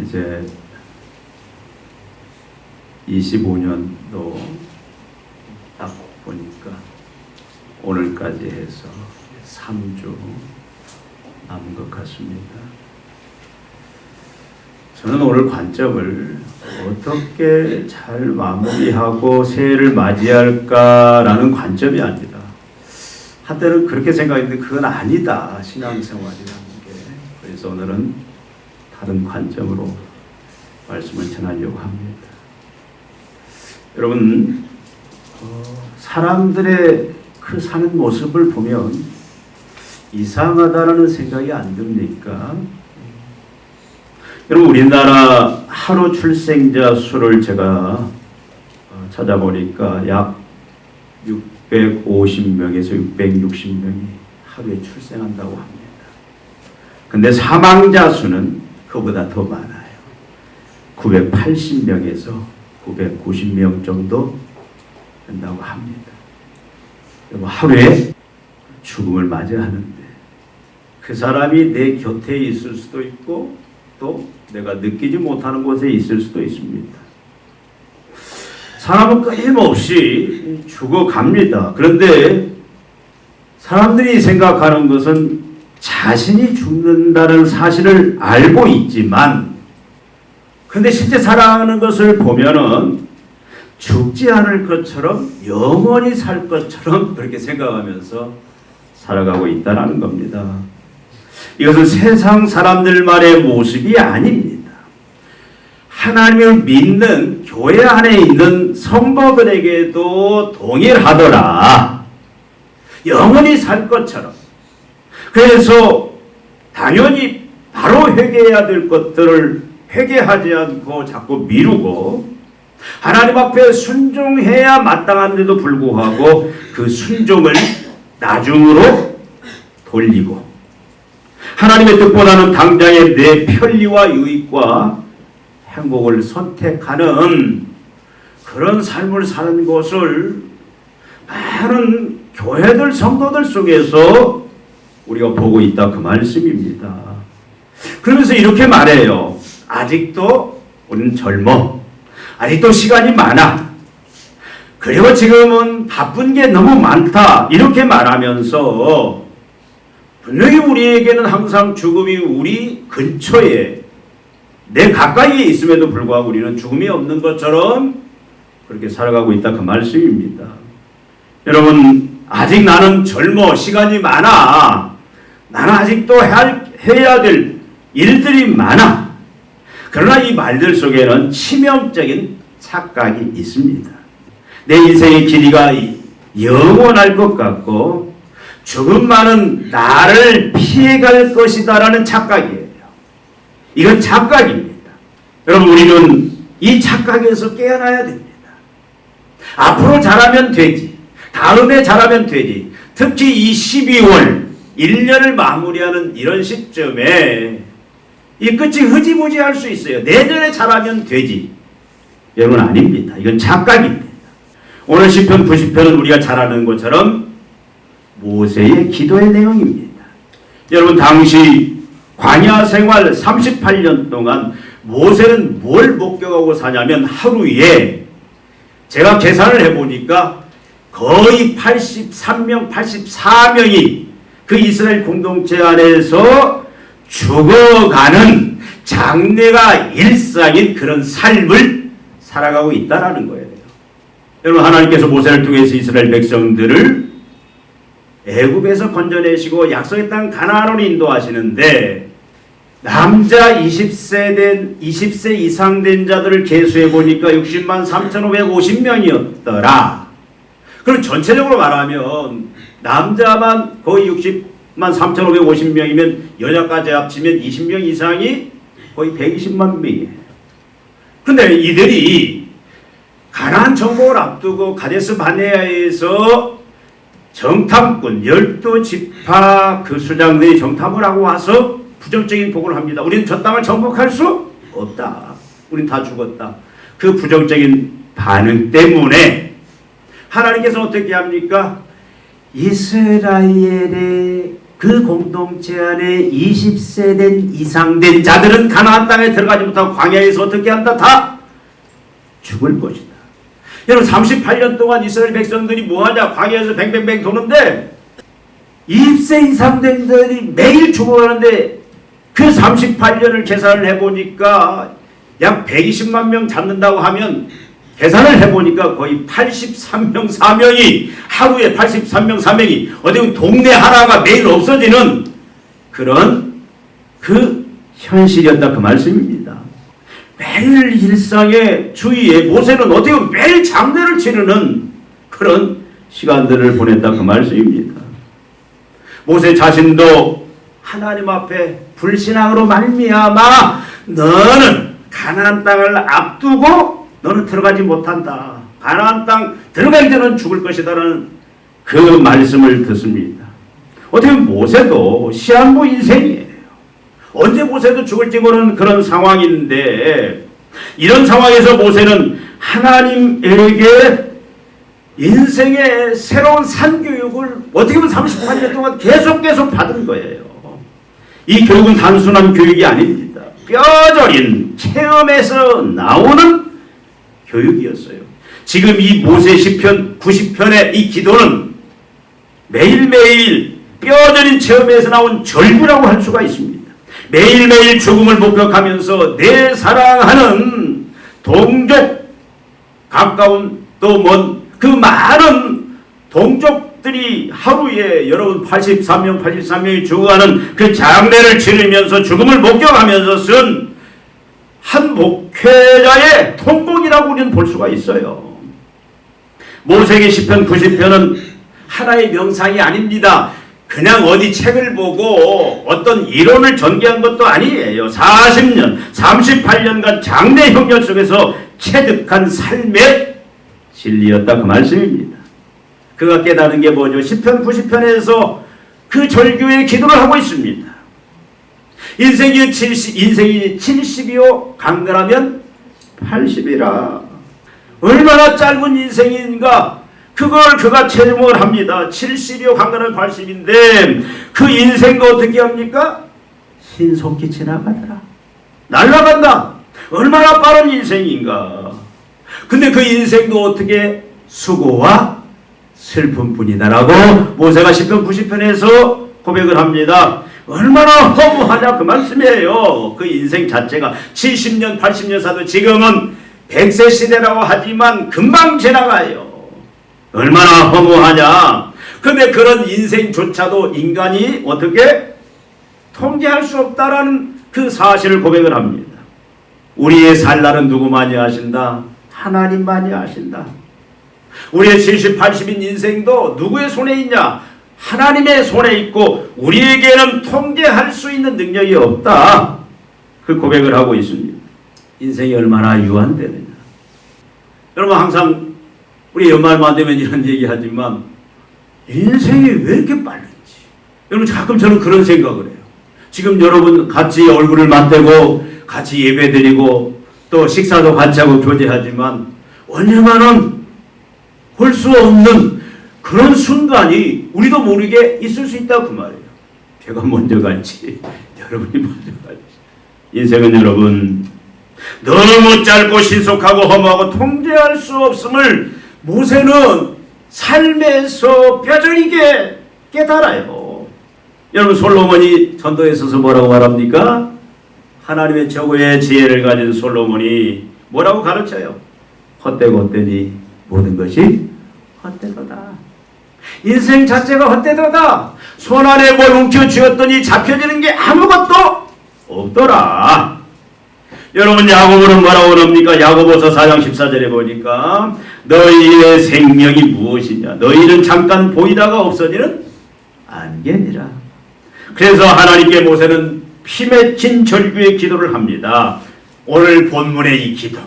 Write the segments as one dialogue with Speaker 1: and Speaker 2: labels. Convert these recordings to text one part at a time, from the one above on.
Speaker 1: 이제 25년도 딱 보니까 오늘까지 해서 3주 남은 것 같습니다. 저는 오늘 관점을 어떻게 잘 마무리하고 새해를 맞이할까라는 관점이 아니라 한때는 그렇게 생각했는데 그건 아니다, 신앙생활이라는 게. 그래서 오늘은 다른 관점으로 말씀을 전하려고 합니다. 여러분, 사람들의 그 사는 모습을 보면 이상하다라는 생각이 안 듭니까? 여러분, 우리나라 하루 출생자 수를 제가 찾아보니까 약 650명에서 660명이 하루에 출생한다고 합니다. 근데 사망자 수는 그보다 더 많아요. 980명에서 990명 정도 된다고 합니다. 하루에 죽음을 맞이하는데 그 사람이 내 곁에 있을 수도 있고 또 내가 느끼지 못하는 곳에 있을 수도 있습니다. 사람은 끊임없이 죽어갑니다. 그런데 사람들이 생각하는 것은 자신이 죽는다는 사실을 알고 있지만 근데 실제 살아가는 것을 보면은 죽지 않을 것처럼 영원히 살 것처럼 그렇게 생각하면서 살아가고 있다는 겁니다. 이것은 세상 사람들만의 모습이 아닙니다. 하나님을 믿는 교회 안에 있는 성도들에게도 동일하더라. 영원히 살 것처럼. 그래서 당연히 바로 회개해야 될 것들을 회개하지 않고 자꾸 미루고 하나님 앞에 순종해야 마땅한데도 불구하고 그 순종을 나중으로 돌리고 하나님의 뜻보다는 당장의 내 편리와 유익과 행복을 선택하는 그런 삶을 사는 것을 많은 교회들 성도들 속에서 우리가 보고 있다 그 말씀입니다. 그러면서 이렇게 말해요. 아직도 우리는 젊어. 아직도 시간이 많아. 그리고 지금은 바쁜 게 너무 많다. 이렇게 말하면서 분명히 우리에게는 항상 죽음이 우리 근처에 내 가까이에 있음에도 불구하고 우리는 죽음이 없는 것처럼 그렇게 살아가고 있다 그 말씀입니다. 여러분, 아직 나는 젊어. 시간이 많아. 나는 아직도 해야 될 일들이 많아. 그러나 이 말들 속에는 치명적인 착각이 있습니다. 내 인생의 길이가 영원할 것 같고 죽음만은 나를 피해갈 것이다라는 착각이에요. 이건 착각입니다. 여러분, 우리는 이 착각에서 깨어나야 됩니다. 앞으로 잘하면 되지. 다음에 잘하면 되지. 특히 이 12월 1년을 마무리하는 이런 시점에 이 끝이 흐지부지할 수 있어요. 내년에 잘하면 되지. 여러분, 아닙니다. 이건 착각입니다. 오늘 시편 90편은 우리가 잘 아는 것처럼 모세의 기도의 내용입니다. 여러분, 당시 광야 생활 38년 동안 모세는 뭘 목격하고 사냐면 하루에 제가 계산을 해보니까 거의 83명, 84명이 그 이스라엘 공동체 안에서 죽어가는 장래가 일상인 그런 삶을 살아가고 있다는 거예요. 여러분, 하나님께서 모세를 통해서 이스라엘 백성들을 애굽에서 건져내시고 약속의 땅 가나안으로 인도하시는데 남자 20세 이상 된 자들을 계수해 보니까 60만 3,550명이었더라. 그럼 전체적으로 말하면 남자만 거의 60만 3,550명이면 여자까지 합치면 20명 이상이 거의 120만 명이에요. 근데 이들이 가나안 정복을 앞두고 가데스 바네아에서 정탐꾼 12지파 그 수장들이 정탐을 하고 와서 부정적인 보고를 합니다. 우리는 저 땅을 정복할 수 없다. 우린 다 죽었다. 그 부정적인 반응 때문에 하나님께서 어떻게 합니까? 이스라엘의 그 그 공동체 안에 20세 된 이상 된 자들은 가나안 땅에 들어가지 못하고 광야에서 어떻게 한다? 다 죽을 것이다. 여러분 38년 동안 이스라엘 백성들이 뭐하냐? 광야에서 뱅뱅뱅 도는데 20세 이상 된 자들이 매일 죽어가는데 그 38년을 계산을 해보니까 약 120만 명 잡는다고 하면 계산을 해보니까 거의 83명 4명이 하루에 83명 4명이 어디 보면 동네 하나가 매일 없어지는 그런 그 현실이었다 그 말씀입니다. 매일 일상의 주위에 모세는 어떻게 보면 매일 장례를 치르는 그런 시간들을 보냈다 그 말씀입니다. 모세 자신도 하나님 앞에 불신앙으로 말미암아 너는 가나안 땅을 앞두고 너는 들어가지 못한다. 가나안 땅 들어가기 전에는 죽을 것이다라는 그 말씀을 듣습니다. 어떻게 보면 모세도 시한부 인생이에요. 언제 모세도 죽을지 모르는 그런 상황인데 이런 상황에서 모세는 하나님에게 인생의 새로운 산교육을 어떻게 보면 38년 동안 계속 받은 거예요. 이 교육은 단순한 교육이 아닙니다. 뼈저린 체험에서 나오는 교육이었어요. 지금 이 모세 시편 90편의 이 기도는 매일매일 뼈저린 체험에서 나온 절규라고 할 수가 있습니다. 매일매일 죽음을 목격하면서 내 사랑하는 동족 가까운 또 먼 그 많은 동족들이 하루에 여러분 83명이 죽어가는 그 장례를 치르면서 죽음을 목격하면서 쓴 한 목회자의 통곡이라고 우리는 볼 수가 있어요. 모세기 시편 90편은 하나의 명상이 아닙니다. 그냥 어디 책을 보고 어떤 이론을 전개한 것도 아니에요. 40년, 38년간 장례 형렬 속에서 체득한 삶의 진리였다 그 말씀입니다. 그가 깨달은 게 뭐죠? 시편 90편에서 그 절규의 기도를 하고 있습니다. 인생이 70이요 강건하면 80이라. 얼마나 짧은 인생인가 그걸 그가 체험을 합니다. 70이요 강건하면 80인데 그 인생도 어떻게 합니까? 신속히 지나가더라. 날아간다. 얼마나 빠른 인생인가. 근데 그 인생도 어떻게 수고와 슬픔뿐이다라고 모세가 시편 90편에서 고백을 합니다. 얼마나 허무하냐 그 말씀이에요. 그 인생 자체가 70년 80년 사도 지금은 100세 시대라고 하지만 금방 지나가요. 얼마나 허무하냐. 근데 그런 인생조차도 인간이 어떻게 통제할 수 없다라는 그 사실을 고백을 합니다. 우리의 살 날은 누구만이 아신다? 하나님만이 아신다. 우리의 70, 80인 인생도 누구의 손에 있냐? 하나님의 손에 있고 우리에게는 통제할 수 있는 능력이 없다. 그 고백을 하고 있습니다. 인생이 얼마나 유한되느냐. 여러분 항상 우리 연말만 되면 이런 얘기하지만 인생이 왜 이렇게 빠른지. 여러분 가끔 저는 그런 생각을 해요. 지금 여러분 같이 얼굴을 맞대고 같이 예배드리고 또 식사도 같이 하고 교제하지만 언젠가는 볼 수 없는 그런 순간이 우리도 모르게 있을 수 있다 그 말이에요. 제가 먼저 갈지 여러분이 먼저 갈지. 인생은 여러분 너무 짧고 신속하고 허무하고 통제할 수 없음을 모세는 삶에서 뼈저리게 깨달아요. 여러분 솔로몬이 전도에 있어서 뭐라고 말합니까? 하나님의 최고의 지혜를 가진 솔로몬이 뭐라고 가르쳐요? 헛되고 헛되니 모든 것이 헛되도다. 인생 자체가 헛되도다. 손 안에 뭘 움켜쥐었더니 잡혀지는 게 아무것도 없더라. 여러분 야고보는 뭐라고 그럽니까? 야고보서 4장 14절에 보니까 너희의 생명이 무엇이냐? 너희는 잠깐 보이다가 없어지는 안개니라. 그래서 하나님께 모세는 피 맺힌 절규의 기도를 합니다. 오늘 본문의 이 기도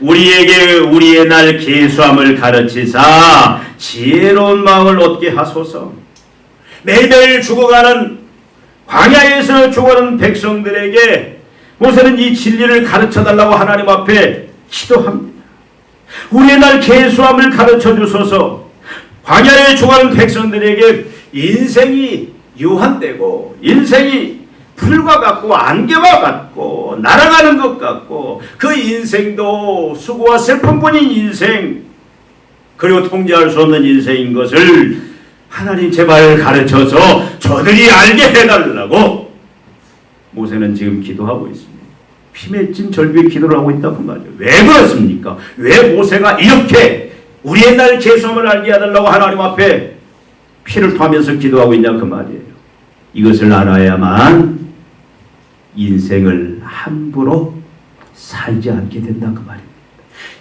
Speaker 1: 우리에게 우리의 날 계수함을 가르치사 지혜로운 마음을 얻게 하소서. 매일매일 죽어가는 광야에서 죽어가는 백성들에게 모세는 이 진리를 가르쳐달라고 하나님 앞에 기도합니다. 우리의 날 계수함을 가르쳐 주소서. 광야에 죽어가는 백성들에게 인생이 유한되고 인생이 풀과 같고 안개와 같고 날아가는 것 같고 그 인생도 수고와 슬픔뿐인 인생 그리고 통제할 수 없는 인생인 것을 하나님 제발 가르쳐서 저들이 알게 해달라고 모세는 지금 기도하고 있습니다. 피 맺힌 절규의 기도를 하고 있다고 말이에요. 왜 그렇습니까? 왜 모세가 이렇게 우리의 날 계수함을 알게 해달라고 하나님 앞에 피를 토하면서 기도하고 있냐 그 말이에요. 이것을 알아야만 인생을 함부로 살지 않게 된다 그 말입니다.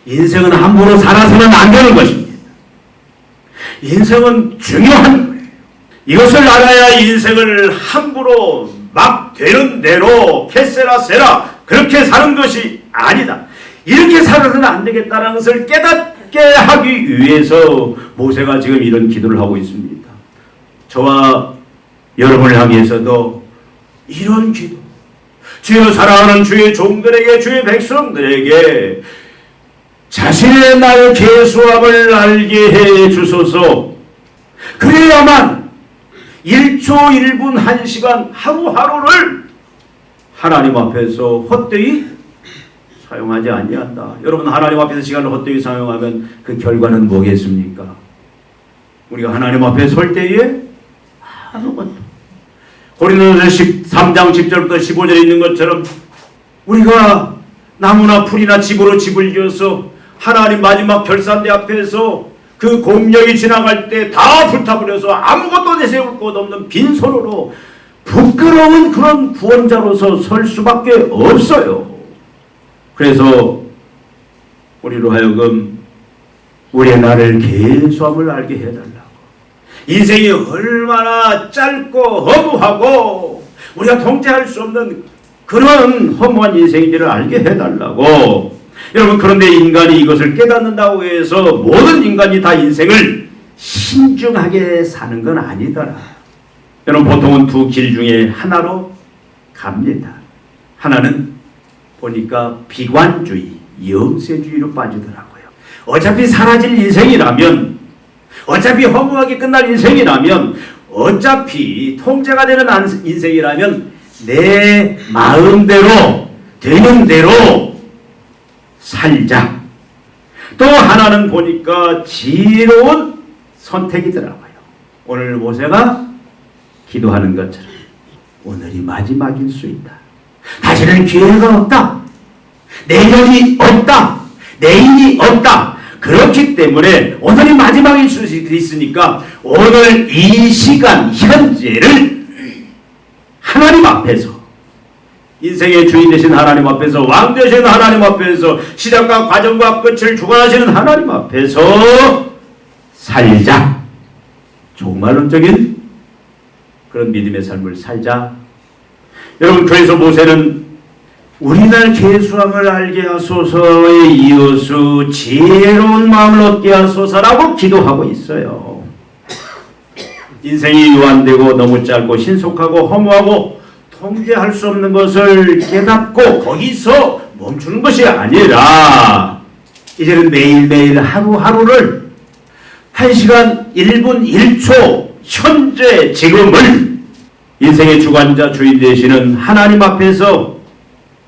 Speaker 1: 인생은 함부로 살아서는 안 되는 것입니다. 인생은 중요한 거예요. 이것을 알아야 인생을 함부로 막 되는 대로 캐세라 세라 그렇게 사는 것이 아니다. 이렇게 살아서는 안 되겠다는 것을 깨닫게 하기 위해서 모세가 지금 이런 기도를 하고 있습니다. 저와 여러분을 향해서도 이런 기도, 주여 사랑하는 주의 종들에게 주의 백성들에게 자신의 날 계수함을 알게 해 주소서. 그래야만 1초 1분 1시간 하루하루를 하나님 앞에서 헛되이 사용하지 아니한다. 여러분 하나님 앞에서 시간을 헛되이 사용하면 그 결과는 뭐겠습니까? 우리가 하나님 앞에 설 때에 아무것도 고린도전서 13장 10절부터 15절에 있는 것처럼 우리가 나무나 풀이나 집으로 집을 지어서 하나님 마지막 결산대 앞에서 그 공력이 지나갈 때 다 불타버려서 아무것도 내세울 것 없는 빈손으로 부끄러운 그런 구원자로서 설 수밖에 없어요. 그래서 우리로 하여금 우리의 나를 계수함을 알게 해달라고. 인생이 얼마나 짧고 허무하고 우리가 통제할 수 없는 그런 허무한 인생인지를 알게 해달라고. 여러분 그런데 인간이 이것을 깨닫는다고 해서 모든 인간이 다 인생을 신중하게 사는 건 아니더라. 여러분 보통은 두 길 중에 하나로 갑니다. 하나는 보니까 비관주의, 영세주의로 빠지더라고요. 어차피 사라질 인생이라면, 어차피 허무하게 끝날 인생이라면, 어차피 통제가 되는 인생이라면 내 마음대로 되는 대로 살자. 또 하나는 보니까 지혜로운 선택이더라고요. 오늘 모세가 기도하는 것처럼 오늘이 마지막일 수 있다. 다시는 기회가 없다. 내년이 없다. 내일이 없다. 그렇기 때문에 오늘이 마지막일 수 있으니까 오늘 이 시간 현재를 하나님 앞에서 인생의 주인 되신 하나님 앞에서 왕 되신 하나님 앞에서 시작과 과정과 끝을 주관하시는 하나님 앞에서 살자. 종말론적인 그런 믿음의 삶을 살자. 여러분 그래서 모세는 우리날 계수함을 알게 하소서에 이어서 지혜로운 마음을 얻게 하소서라고 기도하고 있어요. 인생이 유한되고 너무 짧고 신속하고 허무하고 통제할 수 없는 것을 깨닫고 거기서 멈추는 것이 아니라 이제는 매일매일 하루하루를 1시간 1분 1초 현재 지금을 인생의 주관자 주인 되시는 하나님 앞에서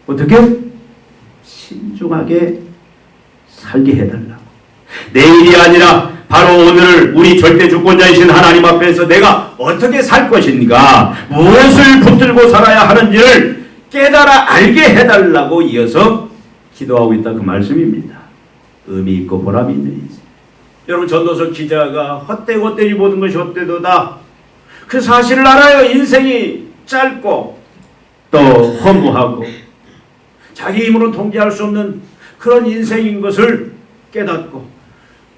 Speaker 1: 어떻게 신중하게 살게 해달라고. 내일이 아니라 바로 오늘 우리 절대 주권자이신 하나님 앞에서 내가 어떻게 살 것인가, 무엇을 붙들고 살아야 하는지를 깨달아 알게 해달라고 이어서 기도하고 있다 그 말씀입니다. 의미 있고 보람이 있는 인생. 여러분 전도서 기자가 헛되이 모든 것이 헛되도다. 그 사실을 알아요. 인생이 짧고 또 허무하고 자기 힘으로 통제할 수 없는 그런 인생인 것을 깨닫고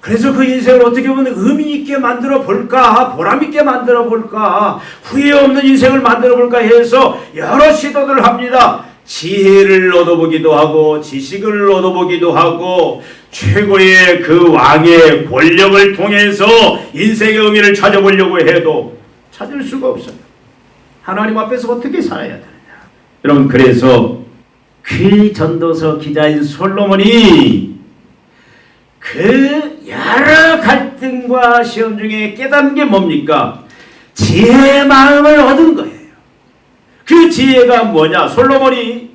Speaker 1: 그래서 그 인생을 어떻게 보면 의미 있게 만들어 볼까, 보람 있게 만들어 볼까, 후회 없는 인생을 만들어 볼까 해서 여러 시도들을 합니다. 지혜를 얻어보기도 하고 지식을 얻어보기도 하고 최고의 그 왕의 권력을 통해서 인생의 의미를 찾아보려고 해도 찾을 수가 없어요. 하나님 앞에서 어떻게 살아야 되느냐. 여러분 그래서 그 전도서 기자인 솔로몬이 그 여러 갈등과 시험 중에 깨닫는 게 뭡니까? 지혜의 마음을 얻은 거예요. 그 지혜가 뭐냐? 솔로몬이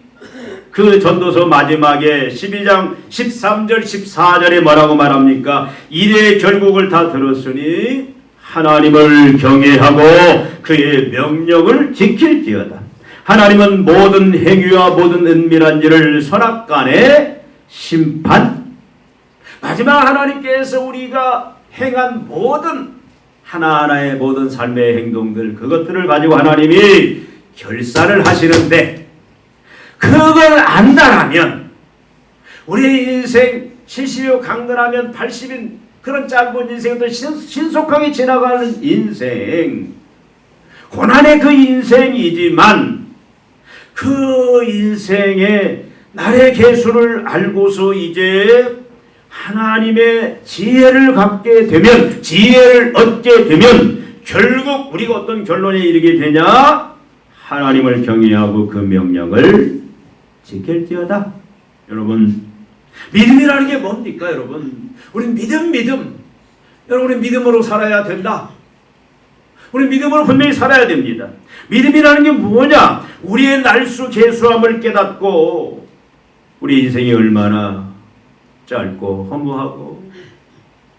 Speaker 1: 그 전도서 마지막에 12장 13절 14절에 뭐라고 말합니까? 이래 결국을 다 들었으니 하나님을 경외하고 그의 명령을 지킬지어다. 하나님은 모든 행위와 모든 은밀한 일을 선악간에 심판. 마지막 하나님께서 우리가 행한 모든 하나하나의 모든 삶의 행동들, 그것들을 가지고 하나님이 결산을 하시는데, 그걸 안다라면 우리의 인생 70여 강건하면 80인 그런 짧은 인생도 신속하게 지나가는 인생, 고난의 그 인생이지만 그 인생의 날의 계수를 알고서 이제 하나님의 지혜를 갖게 되면, 지혜를 얻게 되면 결국 우리가 어떤 결론에 이르게 되냐? 하나님을 경외하고 그 명령을 지킬지어다. 여러분, 믿음이라는 게 뭡니까? 여러분, 우리는 믿음. 여러분, 우리 믿음으로 살아야 된다. 우리 믿음으로 분명히 살아야 됩니다. 믿음이라는 게 뭐냐? 우리의 날수 계수함을 깨닫고 우리 인생이 얼마나 짧고 허무하고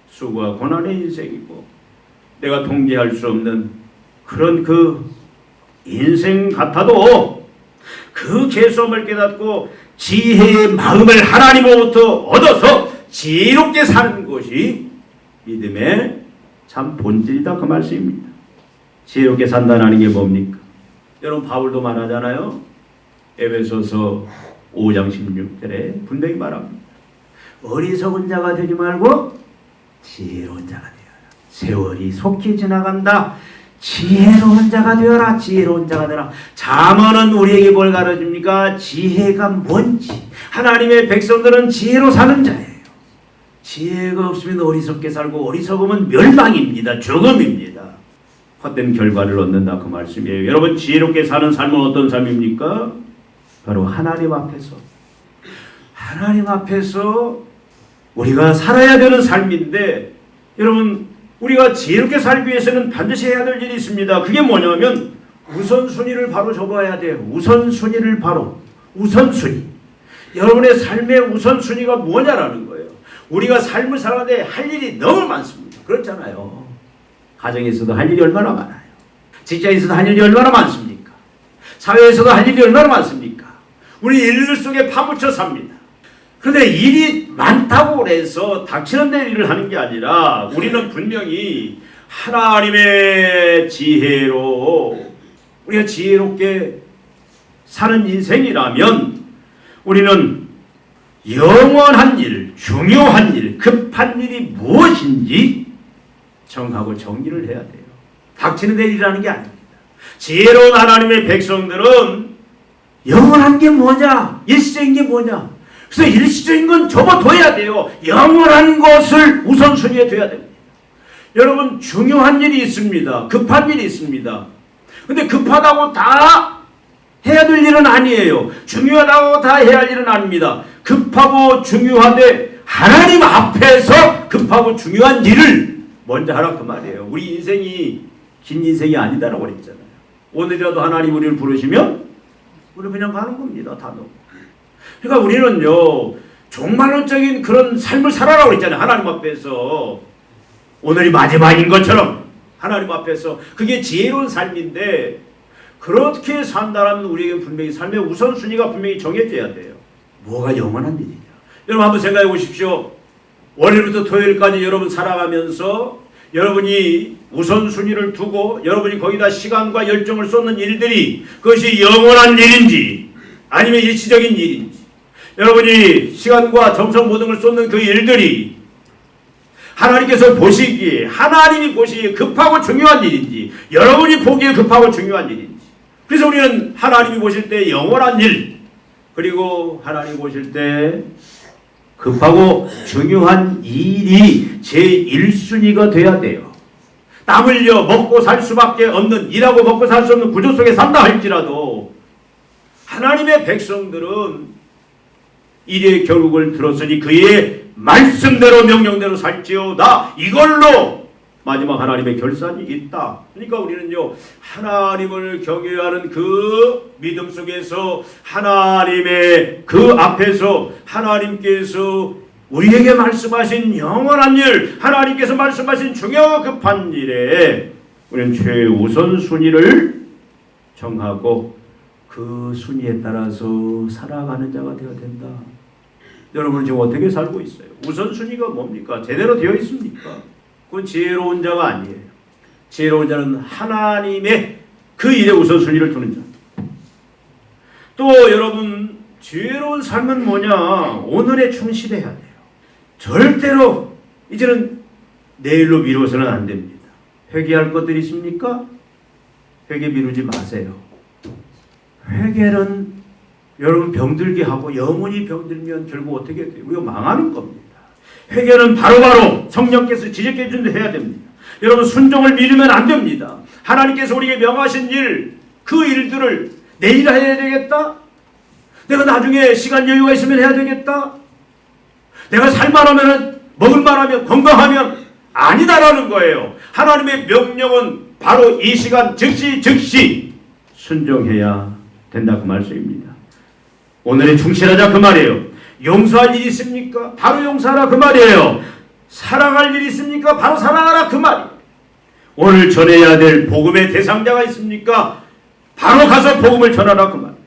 Speaker 1: 수고와 고난의 인생이고 내가 통제할 수 없는 그런 그 인생 같아도 그 계수함을 깨닫고 지혜의 마음을 하나님으로부터 얻어서 지혜롭게 사는 것이 믿음의 참 본질이다, 그 말씀입니다. 지혜롭게 산다는 게 뭡니까? 여러분, 바울도 말하잖아요. 에베소서 5장 16절에 분명히 말합니다. 어리석은 자가 되지 말고 지혜로운 자가 되어라. 세월이 속히 지나간다. 지혜로운 자가 되어라. 지혜로운 자가 되어라. 잠언은 우리에게 뭘 가르칩니까? 지혜가 뭔지. 하나님의 백성들은 지혜로 사는 자예요. 지혜가 없으면 어리석게 살고 어리석으면 멸망입니다. 죽음입니다. 헛된 결과를 얻는다, 그 말씀이에요. 여러분, 지혜롭게 사는 삶은 어떤 삶입니까? 바로 하나님 앞에서 우리가 살아야 되는 삶인데, 여러분, 우리가 지혜롭게 살기 위해서는 반드시 해야 될 일이 있습니다. 그게 뭐냐면 우선순위를 바로 적어야 돼요. 우선순위. 여러분의 삶의 우선순위가 뭐냐라는 거예요. 우리가 삶을 살아야 할 일이 너무 많습니다. 그렇잖아요. 가정에서도 할 일이 얼마나 많아요. 직장에서도 할 일이 얼마나 많습니까? 사회에서도 할 일이 얼마나 많습니까? 우리 일들 속에 파묻혀 삽니다. 그런데 일이 많다고 해서 닥치는 데 일을 하는 게 아니라 우리는 분명히 하나님의 지혜로 우리가 지혜롭게 사는 인생이라면 우리는 영원한 일, 중요한 일, 급한 일이 무엇인지 정하고 정리를 해야 돼요. 닥치는 데 일이라는 게 아닙니다. 지혜로운 하나님의 백성들은 영원한 게 뭐냐? 일시적인 게 뭐냐? 그래서 일시적인 건 접어둬야 돼요. 영원한 것을 우선순위에 둬야 됩니다. 여러분, 중요한 일이 있습니다. 급한 일이 있습니다. 근데 급하다고 다 해야 될 일은 아니에요. 중요하다고 다 해야 할 일은 아닙니다. 급하고 중요한데 하나님 앞에서 급하고 중요한 일을 먼저 하라, 그 말이에요. 우리 인생이 긴 인생이 아니다라고 그랬잖아요. 오늘이라도 하나님 우리를 부르시면 우리 그냥 가는 겁니다. 다 놓고. 그러니까 우리는요, 종말론적인 그런 삶을 살아라고 그랬잖아요. 하나님 앞에서. 오늘이 마지막인 것처럼 하나님 앞에서. 그게 지혜로운 삶인데, 그렇게 산다면 우리에게 분명히 삶의 우선순위가 분명히 정해져야 돼요. 뭐가 영원한 일이냐. 여러분 한번 생각해 보십시오. 월요일부터 토요일까지 여러분 살아가면서 여러분이 우선순위를 두고 여러분이 거기다 시간과 열정을 쏟는 일들이 그것이 영원한 일인지 아니면 일시적인 일인지, 여러분이 시간과 정성 모든 걸 쏟는 그 일들이 하나님께서 보시기에, 하나님이 보시기에 급하고 중요한 일인지, 여러분이 보기에 급하고 중요한 일인지. 그래서 우리는 하나님이 보실 때 영원한 일, 그리고 하나님이 보실 때 급하고 중요한 일이 제1순위가 돼야 돼요. 땀 흘려 먹고 살 수밖에 없는, 일하고 먹고 살 수 없는 구조 속에 산다 할지라도 하나님의 백성들은 일의 결국을 들었으니 그의 말씀대로 명령대로 살지어다. 이걸로 마지막 하나님의 결산이 있다. 그러니까 우리는요, 하나님을 경외하는 그 믿음 속에서 하나님의 그 앞에서 하나님께서 우리에게 말씀하신 영원한 일, 하나님께서 말씀하신 중요하고 급한 일에 우리는 최우선 순위를 정하고 그 순위에 따라서 살아가는 자가 되어야 된다. 여러분 지금 어떻게 살고 있어요? 우선순위가 뭡니까? 제대로 되어 있습니까? 그건 지혜로운 자가 아니에요. 지혜로운 자는 하나님의 그 일에 우선순위를 두는 자. 또 여러분 지혜로운 삶은 뭐냐? 오늘에 충실해야 돼요. 절대로 이제는 내일로 미루어서는 안 됩니다. 회개할 것들이 있습니까? 회개 미루지 마세요. 회개는 여러분 병들게 하고 영원히 병들면 결국 어떻게 돼요? 우리가 망하는 겁니다. 회개는 바로바로 성령께서 지적해 준 대로 해야 됩니다. 여러분 순종을 미루면 안 됩니다. 하나님께서 우리에게 명하신 일, 그 일들을 내일 해야 되겠다? 내가 나중에 시간 여유가 있으면 해야 되겠다? 내가 살만하면, 먹을만하면, 건강하면 아니다라는 거예요. 하나님의 명령은 바로 이 시간 즉시 순종해야 된다 그 말씀입니다. 오늘에 충실하자 그 말이에요. 용서할 일이 있습니까? 바로 용서하라 그 말이에요. 사랑할 일이 있습니까? 바로 사랑하라 그 말이에요. 오늘 전해야 될 복음의 대상자가 있습니까? 바로 가서 복음을 전하라 그 말이에요.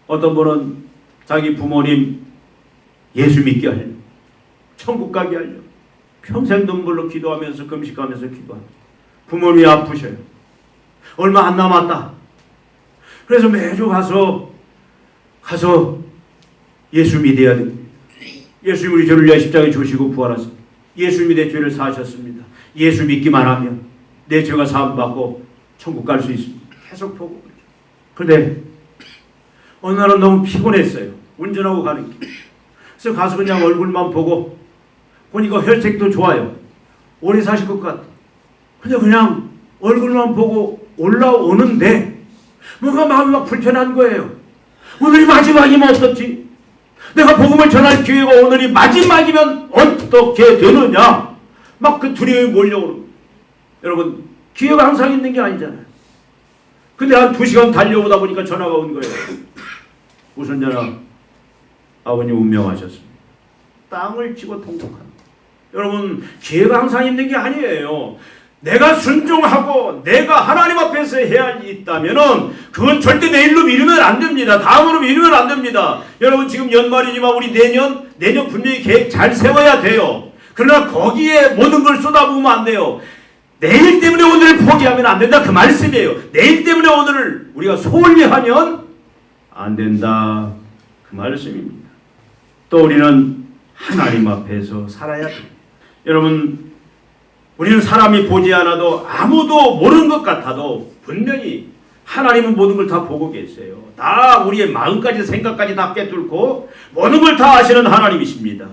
Speaker 1: 어떤 분은 자기 부모님 예수 믿게 하려고, 천국 가게 하려고 평생 눈물로 기도하면서 금식하면서 기도합니다. 부모님이 아프셔요. 얼마 안 남았다. 그래서 매주 가서 예수 믿어야 됩니다. 예수님 우리 죄를 위하여 십자가에 죽으시고 부활하셨습니다. 예수님이 내 죄를 사하셨습니다. 예수 믿기만 하면 내 죄가 사함받고 천국 갈 수 있습니다. 계속 보고. 그런데 어느 날은 너무 피곤했어요. 운전하고 가는 길. 그래서 가서 그냥 얼굴만 보고 보니까 혈색도 좋아요. 오래 사실 것 같아. 근데 그냥 얼굴만 보고 올라오는데 뭔가 마음이 막 불편한 거예요. 오늘이 마지막이면 어떻지? 내가 복음을 전할 기회가 오늘이 마지막이면 어떻게 되느냐? 막 그 두려움이 몰려오는 거예요. 여러분 기회가 항상 있는 게 아니잖아요. 근데 한 2시간 달려오다 보니까 전화가 온 거예요. 무슨 전화? 아버님 운명하셨습니다. 땅을 치고 통곡합니다. 여러분 기회가 항상 있는 게 아니에요. 내가 순종하고 내가 하나님 앞에서 해야 할 일이 있다면은 그건 절대 내일로 미루면 안 됩니다. 다음으로 미루면 안 됩니다. 여러분 지금 연말이지만 우리 내년 분명히 계획 잘 세워야 돼요. 그러나 거기에 모든 걸 쏟아부으면 안 돼요. 내일 때문에 오늘을 포기하면 안 된다 그 말씀이에요. 내일 때문에 오늘을 우리가 소홀히 하면 안 된다 그 말씀입니다. 또 우리는 하나님 앞에서 살아야 됩니다. 여러분 우리는 사람이 보지 않아도 아무도 모르는 것 같아도 분명히 하나님은 모든 걸 다 보고 계세요. 다 우리의 마음까지 생각까지 다 꿰뚫고 모든 걸 다 아시는 하나님이십니다.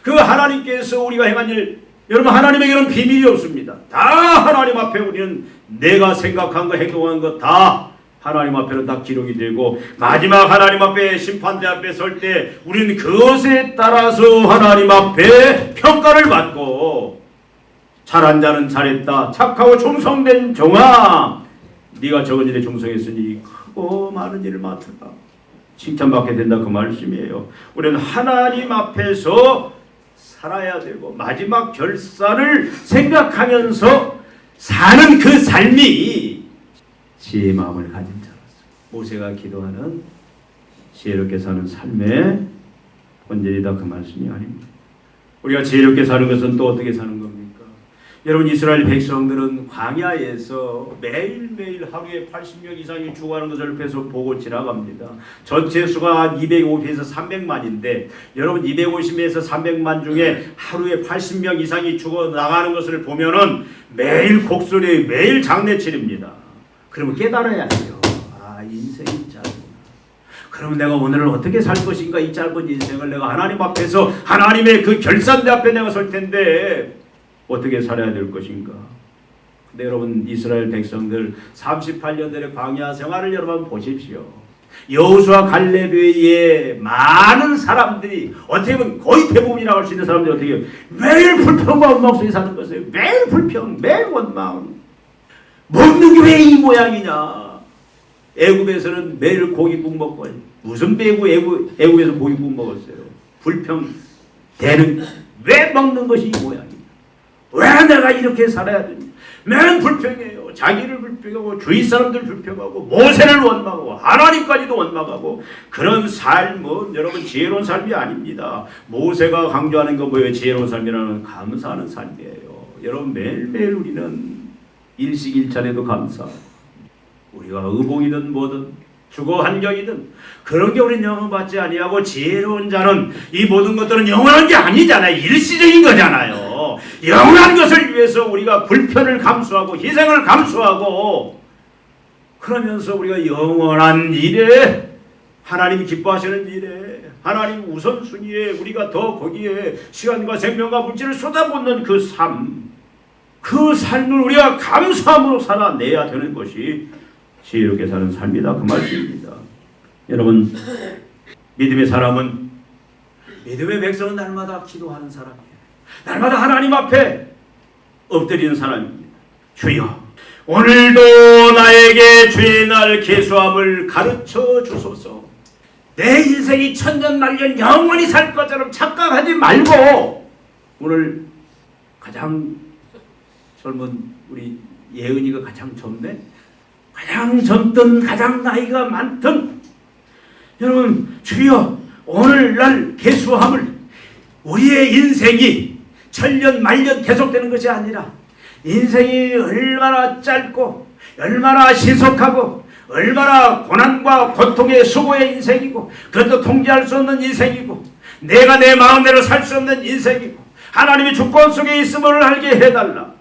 Speaker 1: 그 하나님께서 우리가 행한 일, 여러분 하나님에게는 비밀이 없습니다. 다 하나님 앞에 우리는 내가 생각한 거 행동한 거 다 하나님 앞에는 다 기록이 되고 마지막 하나님 앞에 심판대 앞에 설 때 우리는 그것에 따라서 하나님 앞에 평가를 받고 잘한 자는 잘했다. 착하고 충성된 종아 네가 적은 일에 충성했으니 크고 많은 일을 맡으라. 칭찬받게 된다 그 말씀이에요. 우리는 하나님 앞에서 살아야 되고 마지막 결산을 생각하면서 사는 그 삶이 지혜의 마음을 가진 자로서 모세가 기도하는 지혜롭게 사는 삶의 본질이다 그 말씀이 아닙니다. 우리가 지혜롭게 사는 것은 또 어떻게 사는 겁니까? 여러분 이스라엘 백성들은 광야에서 매일매일 하루에 80명 이상이 죽어가는 것을 계속 보고 지나갑니다. 전체 수가 250에서 300만인데 여러분 250에서 300만 중에 하루에 80명 이상이 죽어나가는 것을 보면은 매일 곡소리 매일 장례치릅니다. 그러면 깨달아야 해요. 아 인생이 짧구나. 그러면 내가 오늘을 어떻게 살 것인가. 이 짧은 인생을 내가 하나님 앞에서 하나님의 그 결산대 앞에 내가 설 텐데 어떻게 살아야 될 것인가. 근데 여러분 이스라엘 백성들 38년들의 광야 생활을 여러분 보십시오. 여호수아 갈렙의 많은 사람들이 어떻게 보면 거의 대부분이라고 할 수 있는 사람들이 어떻게 해요? 매일 불평과 원망 속에 사는 것이에요. 매일 불평, 매일 원망. 먹는 게 왜 이 모양이냐? 애굽에서는 매일 고기국 먹고 무슨 애굽에서 고기국 먹었어요? 불평 대는 왜 먹는 것이 이 모양이냐? 왜 내가 이렇게 살아야 되냐? 매일 불평해요. 자기를 불평하고 주위 사람들 불평하고 모세를 원망하고 하나님까지도 원망하고 그런 삶은 여러분 지혜로운 삶이 아닙니다. 모세가 강조하는 건 뭐예요? 지혜로운 삶이라는 감사하는 삶이에요. 여러분 매일매일 우리는 일식일찬에도 감사. 우리가 의복이든 뭐든 주거 환경이든 그런 게 우리는 영원받지 아니하고 지혜로운 자는 이 모든 것들은 영원한 게 아니잖아요. 일시적인 거잖아요. 영원한 것을 위해서 우리가 불편을 감수하고 희생을 감수하고 그러면서 우리가 영원한 일에 하나님이 기뻐하시는 일에 하나님 우선순위에 우리가 더 거기에 시간과 생명과 물질을 쏟아붓는 그 삶, 그 삶을 우리가 감사함으로 살아내야 되는 것이 지혜롭게 사는 삶이다. 그 말씀입니다. 여러분 믿음의 사람은 믿음의 백성은 날마다 기도하는 사람이에요. 날마다 하나님 앞에 엎드리는 사람입니다. 주여 오늘도 나에게 주의 날 계수함을 가르쳐 주소서. 내 인생이 천년만년 영원히 살 것처럼 착각하지 말고 오늘 가장 젊은 우리 예은이가 가장 젊네? 가장 젊든 가장 나이가 많든 여러분 주여 오늘날 계수함을 우리의 인생이 천년 만년 계속되는 것이 아니라 인생이 얼마나 짧고 얼마나 신속하고 얼마나 고난과 고통의 수고의 인생이고 그것도 통제할 수 없는 인생이고 내가 내 마음대로 살 수 없는 인생이고 하나님의 주권 속에 있음을 알게 해달라.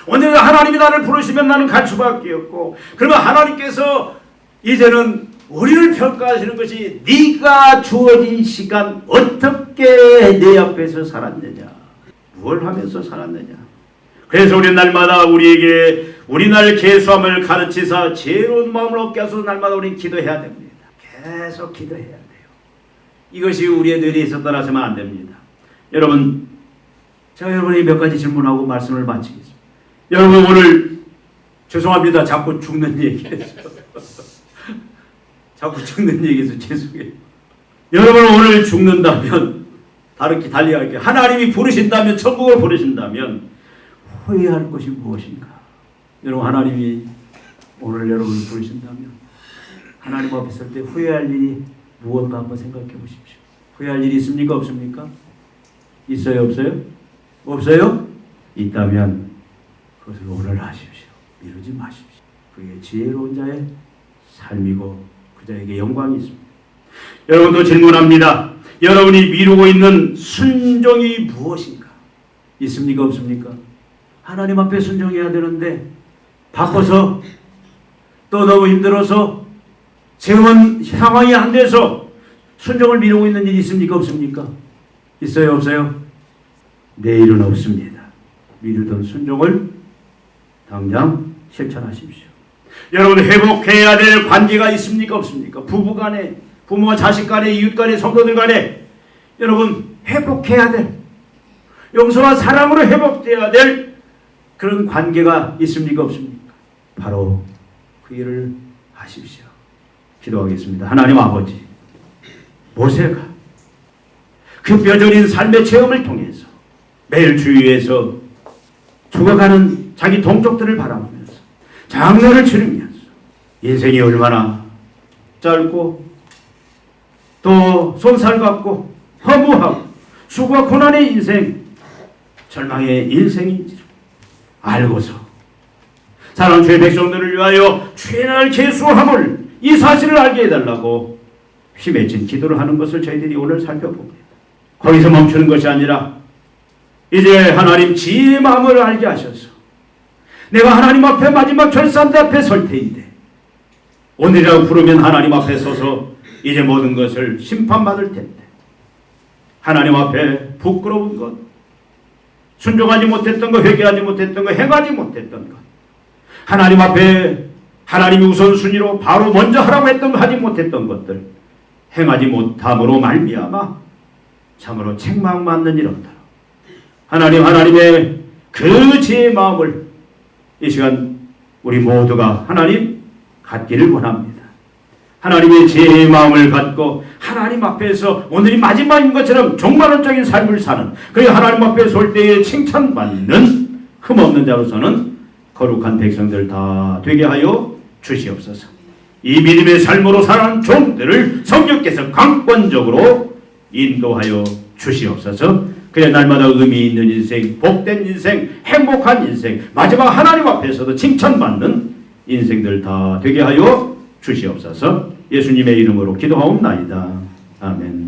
Speaker 1: 오늘 하나님이 나를 부르시면 나는 갈 수밖에 없고 그러면 하나님께서 이제는 우리를 평가하시는 것이 네가 주어진 시간 어떻게 내 앞에서 살았느냐, 무엇을 하면서 살았느냐. 그래서 우리는 날마다 우리에게 우리 날 계수함을 가르치사 지혜로운 마음을 얻게 하소서. 날마다 우리는 기도해야 됩니다. 계속 기도해야 돼요. 이것이 우리의 뇌리에 있었다 하면 안 됩니다. 여러분 제가 여러분에게 몇 가지 질문하고 말씀을 마치겠습니다. 여러분 오늘 죄송합니다. 자꾸 죽는 얘기해서 자꾸 죽는 얘기해서 죄송해요. 여러분 오늘 죽는다면 달리 할게요. 하나님이 부르신다면 천국을 부르신다면 후회할 것이 무엇인가? 여러분 하나님이 오늘 여러분을 부르신다면 하나님 앞에 설 때 후회할 일이 무엇인가 한번 생각해 보십시오. 후회할 일이 있습니까? 없습니까? 있어요? 없어요? 없어요? 있다면 그것을 오늘 하십시오. 미루지 마십시오. 그게 지혜로운 자의 삶이고 그 자에게 영광이 있습니다. 여러분도 질문합니다. 여러분이 미루고 있는 순종이 무엇인가? 있습니까? 없습니까? 하나님 앞에 순종해야 되는데 바빠서 또 너무 힘들어서 지금은 상황이 안 돼서 순종을 미루고 있는 일이 있습니까? 없습니까? 있어요? 없어요? 내일은 없습니다. 미루던 순종을 당장 실천하십시오. 여러분 회복해야 될 관계가 있습니까? 없습니까? 부부 간에, 부모와 자식 간에, 이웃 간에, 성도들 간에 여러분 회복해야 될, 용서와 사랑으로 회복돼야 될 그런 관계가 있습니까? 없습니까? 바로 그 일을 하십시오. 기도하겠습니다. 하나님 아버지, 모세가 그 뼈저린 삶의 체험을 통해서 매일 주위에서 죽어가는 자기 동족들을 바라보면서 장례를 치르면서 인생이 얼마나 짧고 또 손살같고 허무하고 수고와 고난의 인생, 절망의 인생인지를 알고서 사랑하는 주의 백성들을 위하여 주의 날 계수함을 이 사실을 알게 해달라고 힘맺힌 기도를 하는 것을 저희들이 오늘 살펴봅니다. 거기서 멈추는 것이 아니라 이제 하나님 지혜의 마음을 알게 하셔서 내가 하나님 앞에 마지막 결산대 앞에 설 테인데 오늘이라고 부르면 하나님 앞에 서서 이제 모든 것을 심판받을 텐데 하나님 앞에 부끄러운 것, 순종하지 못했던 것, 회개하지 못했던 것, 행하지 못했던 것, 하나님 앞에 하나님이 우선순위로 바로 먼저 하라고 했던 하지 못했던 것들 행하지 못함으로 말미암아 참으로 책망받는 일 없도록 하나님의 그 지혜의 마음을 이 시간 우리 모두가 하나님 갖기를 원합니다. 하나님의 지혜의 마음을 갖고 하나님 앞에서 오늘이 마지막인 것처럼 종말론적인 삶을 사는 그리고 하나님 앞에 설 때에 칭찬받는 흠없는 자로서는 거룩한 백성들 다 되게 하여 주시옵소서. 이 믿음의 삶으로 사는 종들을 성령께서 강권적으로 인도하여 주시옵소서. 그래 날마다 의미 있는 인생, 복된 인생, 행복한 인생, 마지막 하나님 앞에서도 칭찬받는 인생들 다 되게 하여 주시옵소서. 예수님의 이름으로 기도하옵나이다. 아멘.